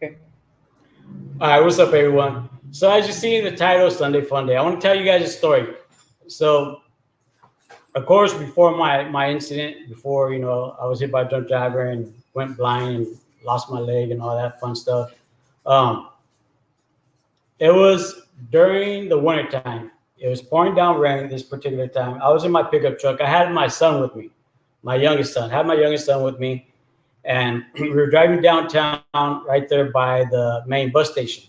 Okay. All right, what's up, everyone? So, as you see in the title, Sunday Fun Day, I want to tell you guys a story. So, of course, before my incident, before I was hit by a drunk driver and went blind and lost my leg and all that fun stuff. Um, it was during the winter time. It was pouring down rain this particular time. I was in my pickup truck. I had my son with me, my youngest son. I had my youngest son with me, and we were driving downtown right there by the main bus station,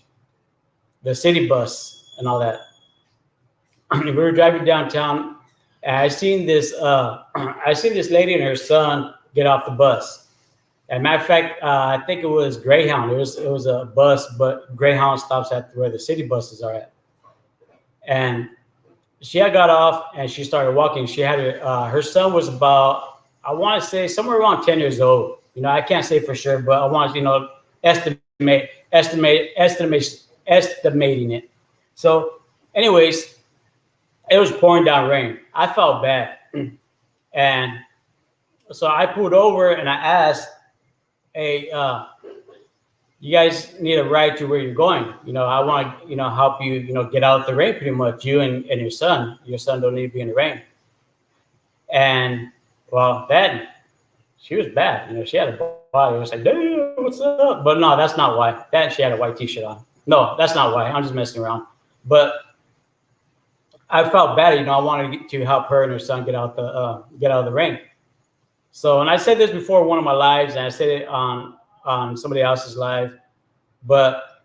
the city bus and all that. We were driving downtown, and I seen this I seen this lady and her son get off the bus. And matter of fact, I think it was Greyhound. It was a bus, but Greyhound stops at where the city buses are at. And she had got off and she started walking. She had her son was about, I want to say, somewhere around 10 years old. I can't say for sure, but I want to estimating it. So, anyways, it was pouring down rain. I felt bad, and so I pulled over and I asked, "Hey, you guys need a ride to where you're going? I want to, help you, get out of the rain pretty much. You and your son. Your son don't need to be in the rain." And well, that she was bad. She had a body. It was like, "Damn, what's up?" But no, that's not why. That she had a white T-shirt on. No, that's not why. I'm just messing around. But I felt bad. I wanted to help her and her son get out of the rain. So, and I said this before in one of my lives, and I said it on somebody else's live. But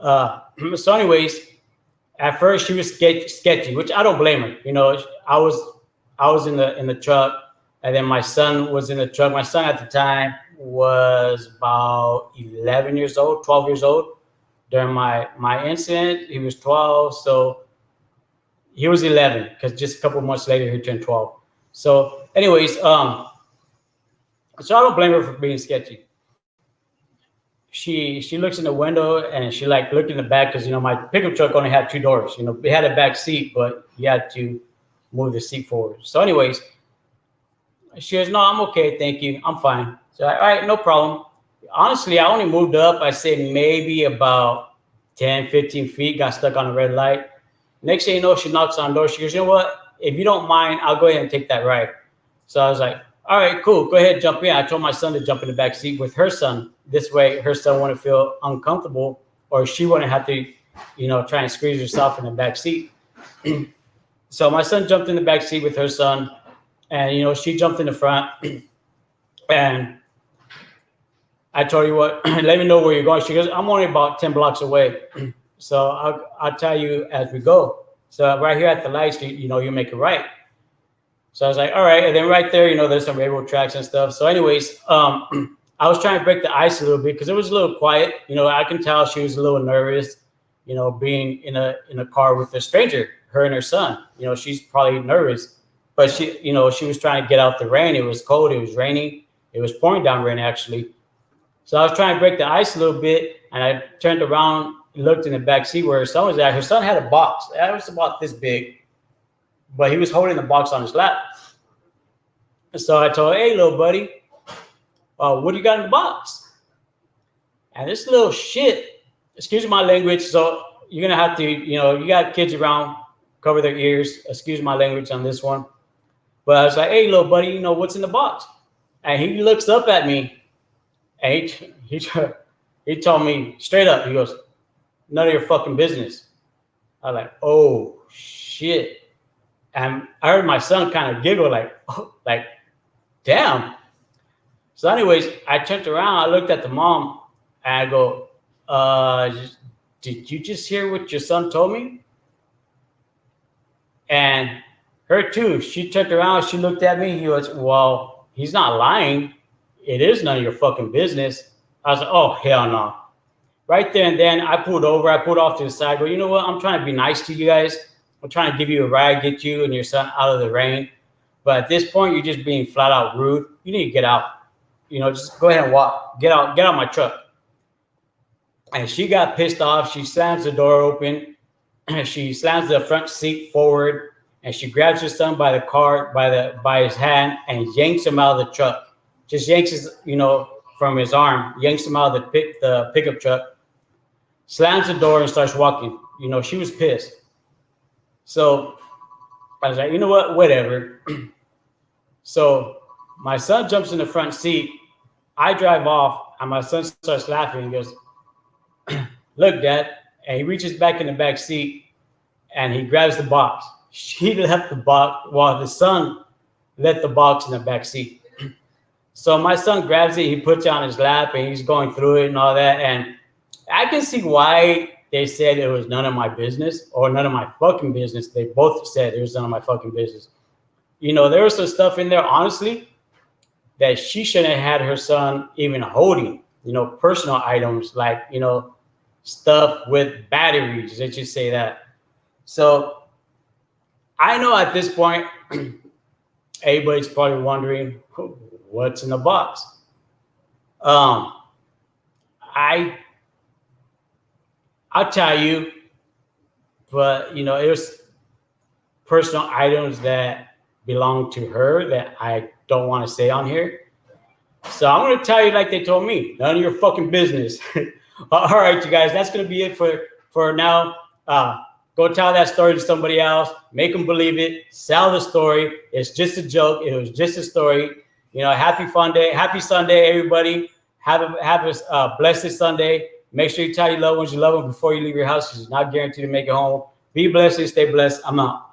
so, anyways, at first she was sketchy, which I don't blame her. I was in the truck, and then my son was in the truck. My son at the time was about 11 years old, 12 years old. During my incident, he was 12, so he was 11 because just a couple months later he turned 12. So, anyways, so I don't blame her for being sketchy. She looks in the window and she like looked in the back because my pickup truck only had two doors. It had a back seat, but you had to move the seat forward. So, anyways, she goes, "No, I'm okay, thank you, I'm fine." So, all right, no problem. Honestly, I only moved up, I say maybe about 10, 15 feet, got stuck on a red light. Next thing you know, she knocks on the door. She goes, "You know what? If you don't mind, I'll go ahead and take that ride." So I was like, "All right, cool. Go ahead, jump in." I told my son to jump in the back seat with her son. This way, her son wouldn't feel uncomfortable, or she wouldn't have to, try and squeeze herself in the back seat. So my son jumped in the back seat with her son, and she jumped in the front. And I told you what, let me know where you're going. She goes, "I'm only about 10 blocks away." So I'll tell you as we go. So right here at the lights, you make it right. So I was like, all right. And then right there, there's some railroad tracks and stuff. So anyways, I was trying to break the ice a little bit because it was a little quiet. I can tell she was a little nervous, being in a car with a stranger, her and her son. She's probably nervous, but she was trying to get out the rain. It was cold. It was raining. It was pouring down rain actually. So I was trying to break the ice a little bit, and I turned around, looked in the back seat where her son was at. Her son had a box. It was about this big, but he was holding the box on his lap. So I told her, "Hey, little buddy, what do you got in the box?" And this little shit, excuse my language, so you're going to have to, you got kids around, cover their ears. Excuse my language on this one. But I was like, "Hey, little buddy, what's in the box?" And he looks up at me, and he told me straight up, he goes, "None of your fucking business." I was like, "Oh, shit." And I heard my son kind of giggle like, "Oh, like, damn." So anyways, I turned around, I looked at the mom, and I go, "Did you just hear what your son told me?" And her too, she turned around, she looked at me, he goes, "Well, he's not lying. It is none of your fucking business." I was like, "Oh, hell no." Right there and then, I pulled over. I pulled off to the side. Go, "You know what? I'm trying to be nice to you guys. I'm trying to give you a ride, get you and your son out of the rain. But at this point, you're just being flat out rude. You need to get out. Just go ahead and walk. Get out my truck." And she got pissed off. She slams the door open. She slams the front seat forward, and she grabs her son by the car, by his hand, and yanks him out of the truck. Just yanks his, from his arm, yanks him out of the pickup truck, slams the door, and starts walking. You know, she was pissed. So I was like, you know what, whatever. So my son jumps in the front seat. I drive off, and my son starts laughing. He goes, "Look, Dad!" And he reaches back in the back seat, and he grabs the box. She left the box while the son left the box in the back seat. So my son grabs it, he puts it on his lap, and he's going through it and all that. And I can see why they said it was none of my business or none of my fucking business. They both said it was none of my fucking business. You know, there was some stuff in there, honestly, that she shouldn't have had her son even holding, you know, personal items like, you know, stuff with batteries. Let's just say that. So I know at this point, everybody's probably wondering what's in the box. I'll tell you, but you know, it was personal items that belong to her that I don't want to say on here. So I'm going to tell you like they told me, none of your fucking business. All right, you guys, that's going to be it for now. Go tell that story to somebody else, make them believe it, sell the story. It's just a joke. It was just a story. You know, happy Sunday, everybody. Have a blessed Sunday. Make sure you tell your loved ones you love them before you leave your house because you're not guaranteed to make it home. Be blessed and stay blessed. I'm out.